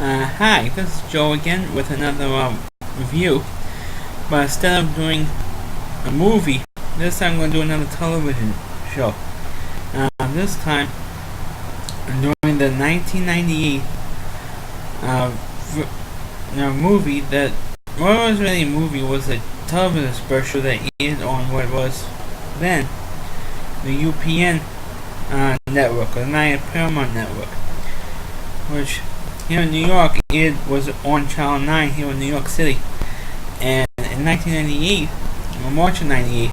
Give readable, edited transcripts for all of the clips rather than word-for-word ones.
Hi, this is Joe again with another review. But instead of doing a movie, this time I'm going to do another television show. This time I'm doing the 1998 movie that, well, it was really a movie, was a television special that aired on what was then the UPN network, or the Paramount network, which here in New York, it was on Channel 9 here in New York City. And in 1998, or March of 98,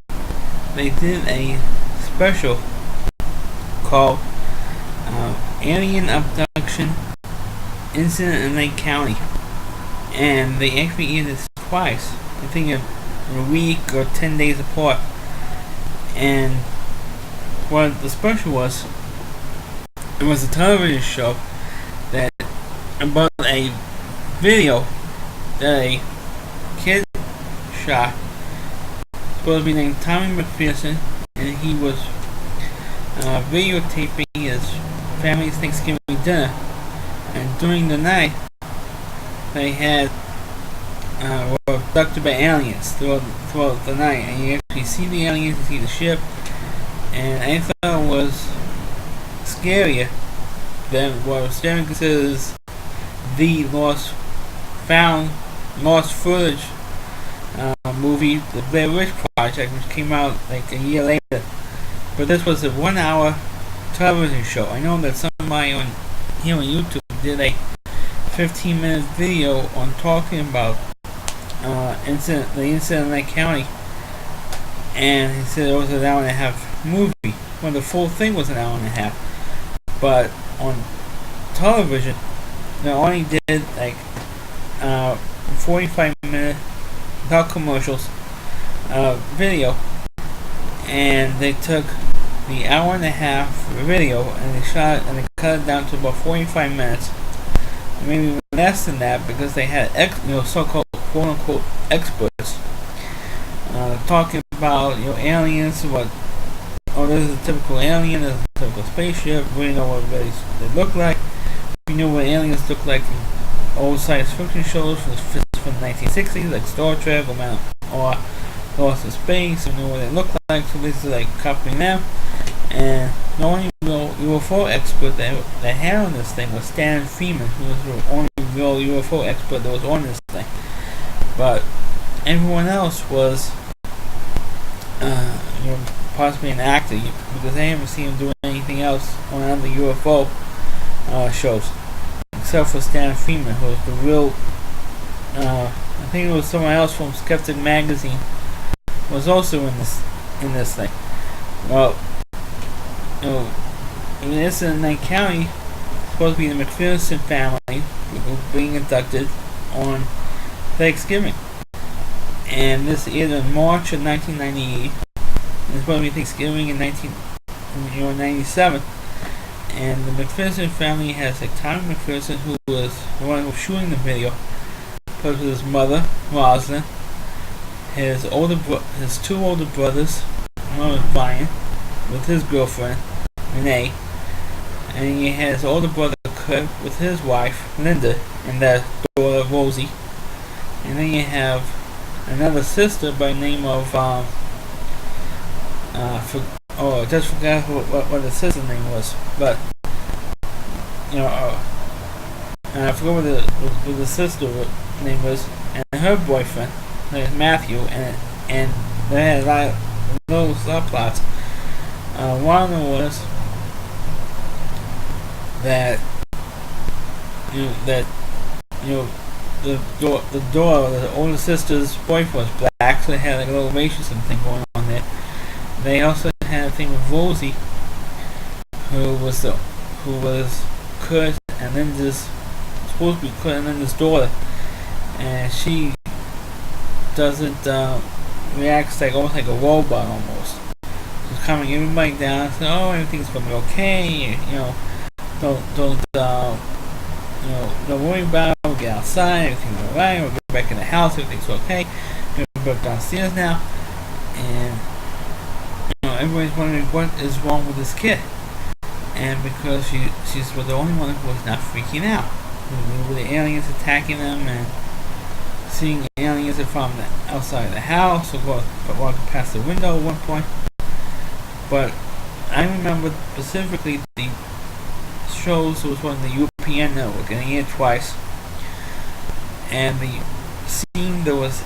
they did a special called Alien Abduction Incident in Lake County. And they actually aired this twice, I think a week or 10 days apart. And what the special was, it was a television show that about a video that a kid shot, supposed to be named Tommy McPherson, and he was videotaping his family's Thanksgiving dinner. And during the night, they had were abducted by aliens throughout the night, and you actually see the aliens, you see the ship, and I thought it was scarier than what Sterling considers the lost footage movie, The Blair Witch Project, which came out like a year later. But this was a 1 hour television show. I know that somebody here on YouTube did a 15-minute video on talking about the incident in Lake County, and he said it was an hour and a half movie. Well, the full thing was an hour and a half, but on television they only did like 45-minute without commercials video, and they took the hour and a half video and they cut it down to about 45 minutes, maybe less than that, because they had so-called quote-unquote experts talking about aliens. This is a typical alien, this is a typical spaceship. We know what they look like. We know what aliens look like from old science fiction shows from the 1960s, like Star Trek or Lost in Space. We know what they look like, so this is like copying them. And the only real UFO expert that had on this thing was Stan Freeman, who was the only real UFO expert that was on this thing. But everyone else was possibly an actor, because I haven't seen him do anything else on other UFO shows, except for Stan Freeman, who was the real, I think it was someone else from Skeptic Magazine, was also in this thing. Well, in this in Lake County, supposed to be the McPherson family who were being abducted on Thanksgiving. And this aired in March of 1998. And it's supposed to be Thanksgiving in 1997. And the McPherson family has like Tommy McPherson, who was the one who was shooting the video, plus with his mother, Rosalind, his two older brothers, one was Brian, with his girlfriend, Renee, and he has his older brother Kurt with his wife, Linda, and their daughter, Rosie. And then you have another sister by the name of I just forgot what the sister's name was, but I forgot what the sister name was, and her boyfriend, named Matthew, and they had a lot of little subplots. One of them was that the older sister's boyfriend was black, so they had like a little racism thing going on there. They also had a thing with Rosie, who was Kurt and Linda's, supposed to be Kurt and Linda's daughter, and she doesn't reacts like almost like a robot almost. She's calming everybody down, saying, "Oh, everything's gonna be okay. Don't worry about it. We'll get outside. Everything's alright. We'll get back in the house. Everything's okay. We're back downstairs now." And everybody's wondering what is wrong with this kid, and because she's the only one who was not freaking out. with the aliens attacking them and seeing aliens from the outside of the house or walking past the window at one point. But I remember specifically the shows was on the UPN network and it aired twice. And the scene that was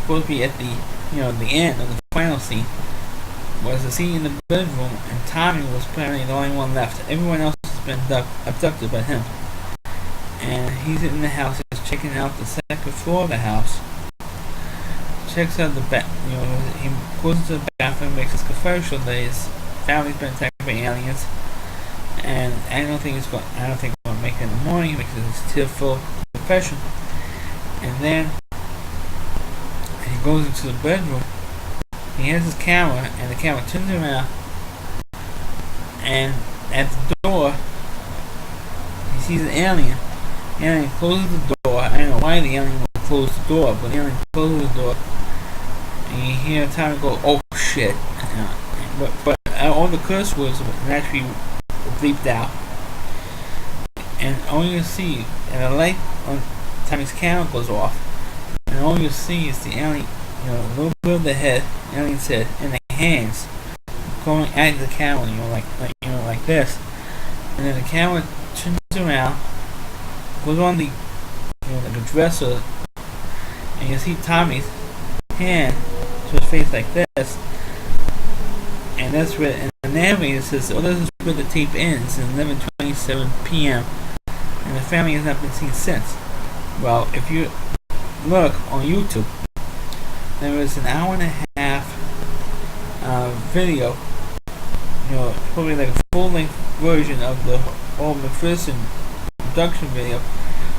supposed to be at the the end of the final scene was the scene in the bedroom, and Tommy was apparently the only one left. Everyone else has been abducted by him. And he's in the house, he's checking out the second floor of the house. Checks out the he goes into the bathroom, makes his confession that his family's been attacked by aliens. And I don't think he's going to make it in the morning because it's a tearful confession. And then he goes into the bedroom. He has his camera, and the camera turns around, and at the door, he sees an alien. The alien closes the door. I don't know why the alien would close the door, but the alien closes the door, and you hear Tommy go, "Oh shit!" But all the curse words were naturally bleeped out, and all you see, and the light on Tommy's camera goes off, and all you see is the alien. A little bit of the head, alien's head, and the hands going at the camera, like this. And then the camera turns around, goes on the, like a dresser, and you see Tommy's hand to his face like this. And that's where, and the narrator says, "Oh, this is where the tape ends at 11:27 p.m. and the family has not been seen since." Well, if you look on YouTube, there was an hour and a half video, probably like a full-length version of the whole McPherson abduction video.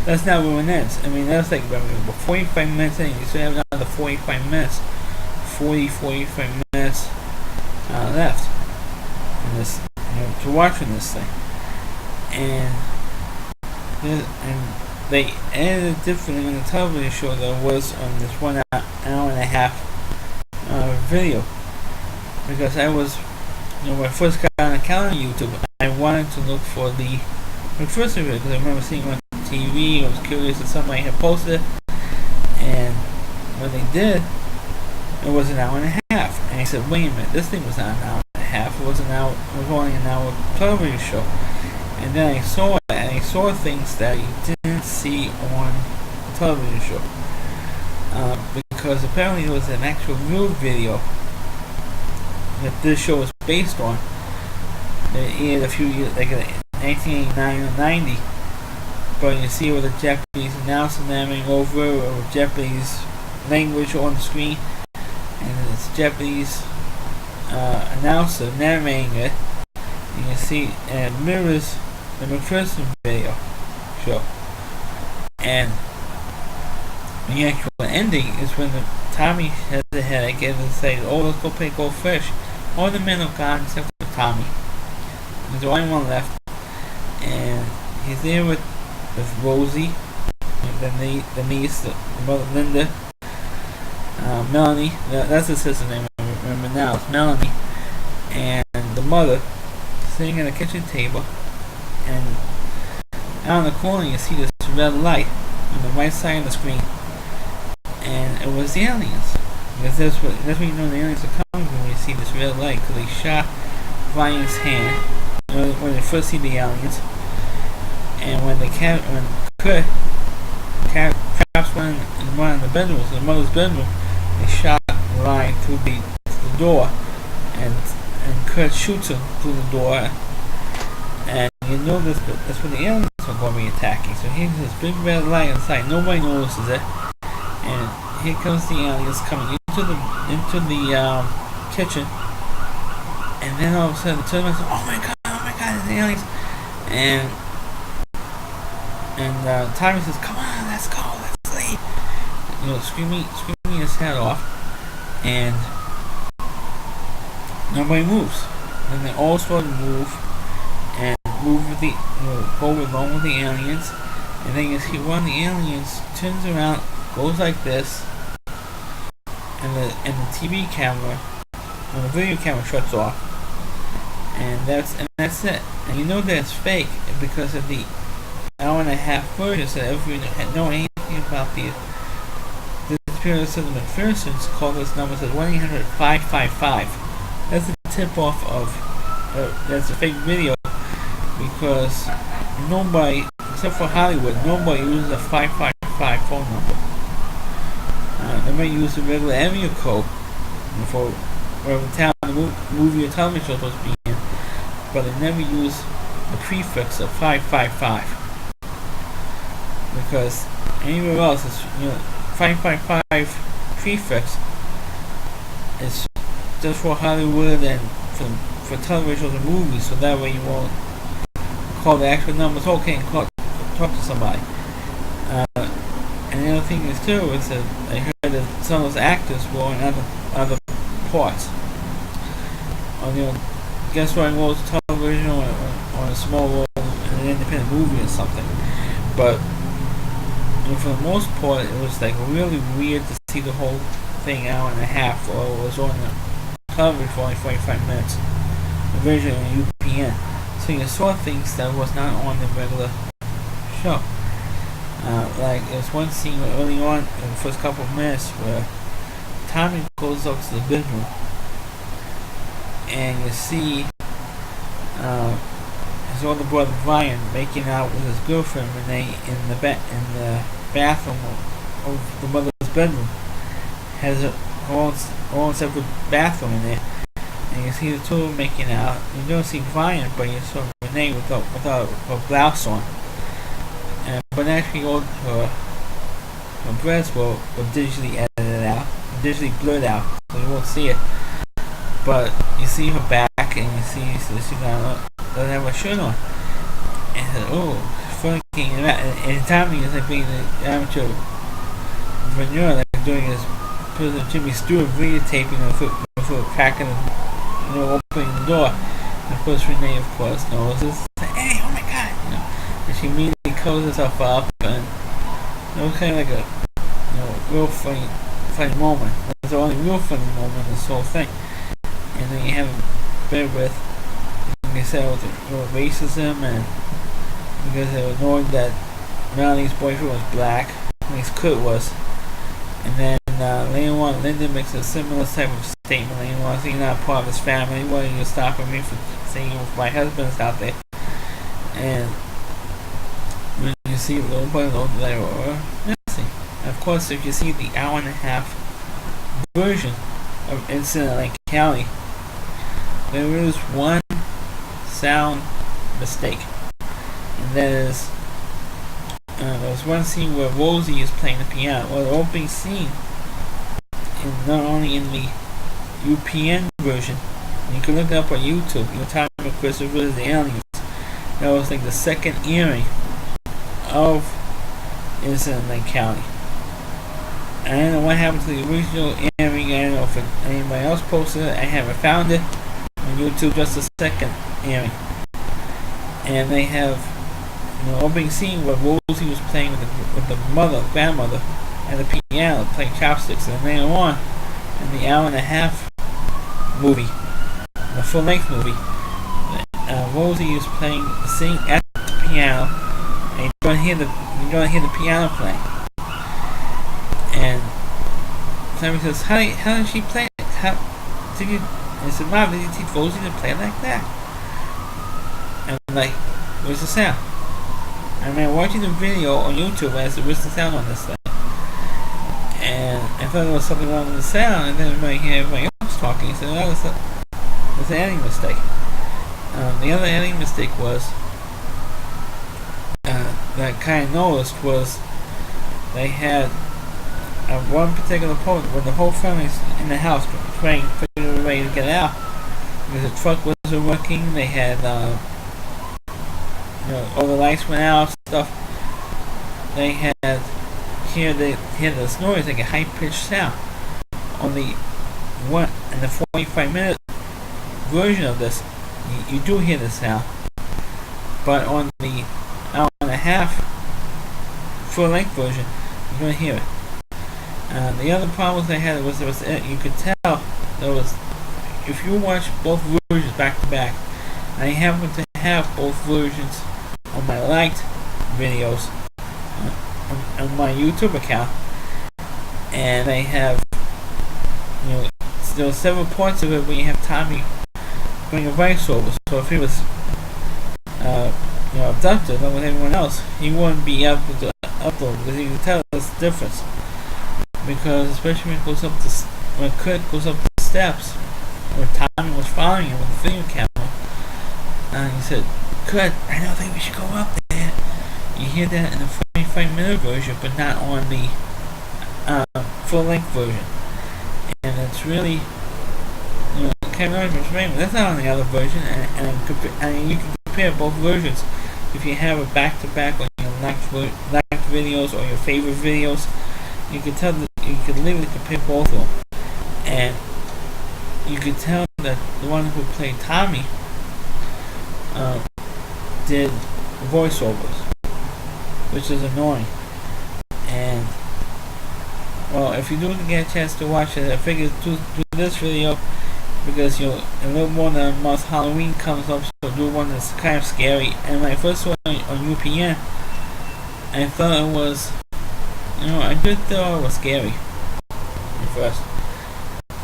That's not where it ends. I mean, that's like about 45 minutes in. You still have another 45 minutes, 45 minutes left in this, to watching this thing. And they edited it differently on the television show than it was on this 1 hour and a half video. Because I was, when I first got on account on YouTube, I wanted to look for the first video because I remember seeing it on TV. I was curious if somebody had posted it, and when they did, it was an hour and a half. And I said, "Wait a minute, this thing was not an hour and a half. It was only an hour television show." And then I saw it, and I saw things that you didn't see on the television show. Because apparently it was an actual real video that this show was based on. They aired a few years, like in 1989 or 90. But you see with the Japanese announcer narrating over, or with Japanese language on the screen, and it's Japanese announcer narrating it. You can see it mirrors the McPherson video show. And the actual ending is when Tommy has a headache and says, "Oh, let's go play Go Fish." All the men are gone except for Tommy. There's only one left. And he's there with Rosie, the niece, the mother Linda, Melanie. That's the sister name I remember now. It's Melanie. And the mother sitting at a kitchen table. And out in the corner you see this red light on the right side of the screen, and it was the aliens. Because that's when you know the aliens are coming, when you see this red light, because they shot Ryan's hand when they first see the aliens, and when Kurt traps one in the bedroom, so the mother's bedroom, they shot Ryan through the door, and Kurt shoots him through the door. And you know that's where the aliens are going to be attacking. So here's this big red light inside. Nobody notices it. And here comes the aliens coming into the kitchen. And then all of a sudden the children say, oh my god, it's aliens. And Tommy says, come on, let's go, let's leave. Screaming his head off. And nobody moves. And they all start to move. And move with go along with the aliens, and then you see one of the aliens turns around, goes like this, and the TV camera, and the video camera shuts off, and that's it. And you know that it's fake because of the hour and a half version, so if you know anything about the disappearance of the McPhersons, call this number, says 1-800-555. That's the tip off of that's a fake video, because nobody, except for Hollywood, nobody uses a 555 phone number. They might use the regular area code for whatever town the movie or television show is supposed to be in, but they never use the prefix of 555, because anywhere else it's 555 prefix is just for Hollywood and for television and movies, so that way you won't call the actual number. It's okay and talk to somebody. And the other thing is too is that I heard that some of those actors were in other parts, or guest starring roles in television, or a small role in an independent movie or something. But for the most part, it was like really weird to see the whole thing hour and a half, or it was on the television for only 45 minutes, originally on UPN. So you saw things that was not on the regular show. Like there's one scene early on in the first couple of minutes where Tommy goes up to the bedroom, and you see his older brother Brian making out with his girlfriend Renee in the bathroom of the mother's bedroom. Has her own separate bathroom in there, and you see the two of them making out. You don't see Brian, but you saw Renee without her blouse on. But actually, all her breasts were digitally edited out, digitally blurred out, so you won't see it. But you see her back, and you see she doesn't have a shirt on. And oh, fucking, and Tommy is like being the amateur entrepreneur, like doing his President Jimmy Stewart videotaping before cracking, opening the door. And of course, Renee, of course, knows this. Hey, oh my God, and she immediately closes herself up, and it was kind of like a real funny moment. It was the only real funny moment in this whole thing. And then you have a bit with, like I said, with racism, and because they were annoyed that Melanie's boyfriend was black, at least Kurt was. And then later on, Linda makes a similar type of statement. Later on, so you're not part of his family. Why are you stopping me from saying my husband's out there? And when you see little by little, they were missing. And of course, if you see the hour and a half version of Incident at Lake County, there is one sound mistake, and that is there's one scene where Rosie is playing the piano. Well, the opening scene, not only in the UPN version, you can look it up on YouTube. Time of Christopher vs. the Aliens. That was like the second airing of Incident in Lake County. I don't know what happened to the original airing. I don't know if anybody else posted it. I haven't found it on YouTube. Just the second airing, and they have opening scene where Rosie was playing with the grandmother, and the piano, playing chopsticks. And later on, in the hour and a half movie, the full-length movie, Rosie is singing at the piano, and you don't hear the piano playing. And somebody says, "How did she play it? How did you?" And I said, "Mom, did you teach Rosie to play like that?" And I'm like, "Where's the sound?" And I'm watching the video on YouTube, and I said, "Where's the sound on this thing?" And I thought there was something wrong with the sound, and then I hear everybody else talking. So that was an editing mistake. The other editing mistake was that I kind of noticed was they had one particular point when the whole family's in the house trying to figure a way to get out because the truck wasn't working. They had all the lights went out, stuff. They had hear the noise like a high pitched sound on the 45-minute version of this. You do hear the sound, but on the hour and a half full-length version, you don't hear it. The other problems they had was you could tell there was, if you watch both versions back to back, I happen to have both versions on my liked videos on my YouTube account, and they have, there are several parts of it where you have Tommy doing a voiceover. So if he was, abducted along with everyone else, he wouldn't be able to upload because he can tell us the difference. Because especially when Kurt goes up the steps, where Tommy was following him with the video camera, and he said, "Kurt, I don't think we should go up there." You hear that in the 45-minute version, but not on the full-length version. And it's really, Kevin was famous. That's not on the other version, and you can compare both versions. If you have it back-to-back on your liked videos or your favorite videos, you can tell that you can literally compare both of them, and you can tell that the one who played Tommy did voiceovers, which is annoying. And well, if you do get a chance to watch it, I figured do this video because a little more than a month Halloween comes up, so do one that's kind of scary. And when I first saw it on UPN, I thought it was, I did thought it was scary at first.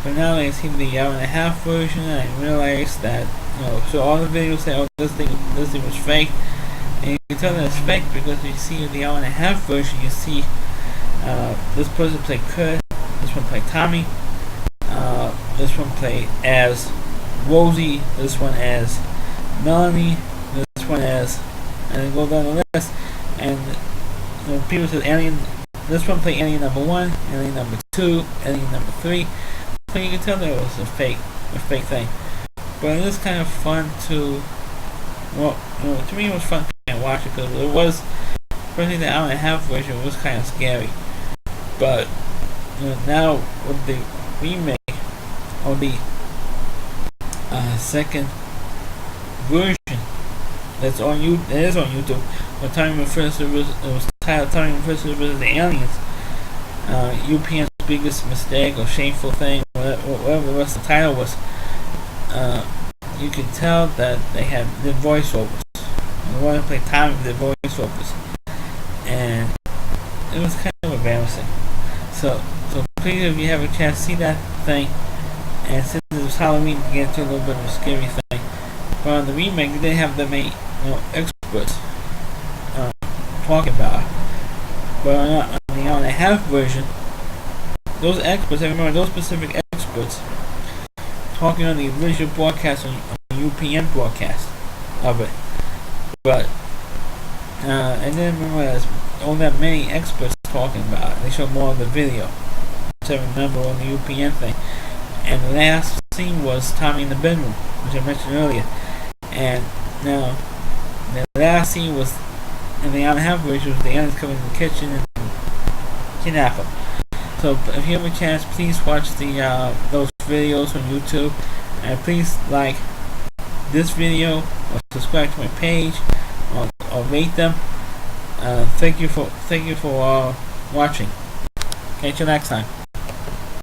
But now that I see the hour-and-a-half version, I realized that, so all the videos say, "Oh, this thing was fake," and you can tell that it's fake because you see the hour-and-a-half version, you see this person played Kurt, this one played Tommy, this one played as Rosie, this one as Melanie, this one as, and then go down the list, and people said Alien. This one played Alien number 1, Alien number 2, Alien number 3. So you can tell that it was a fake thing. But it is kind of fun to, to me it was fun to watch it because it was, especially the hour-and-a-half version, was kind of scary. But now with the remake of the second version that is on YouTube, when Tommy first it was titled Tommy first versus the Aliens. UPN's biggest mistake or shameful thing, whatever the rest of the title was, you can tell that they did voiceovers. The one who played Tommy did voiceovers, and it was kind of embarrassing. So please, if you have a chance, see that thing. And since it was Halloween, you get into a little bit of a scary thing. But on the remake, they have the main experts talking about it. But on the hour-and-a-half version, those experts, I remember those specific experts talking on the original broadcast, on the UPN broadcast of it. But I didn't remember there's all that many experts talking about it. They showed more of the video, which I remember on the UPN thing. And the last scene was Tommy in the bedroom, which I mentioned earlier. And now, the last scene was in the hour-and-a-half version, was the aliens coming in the kitchen and kidnap him. So if you have a chance, please watch those videos on YouTube, and please like this video or subscribe to my page or rate them. Thank you for watching. Catch you next time.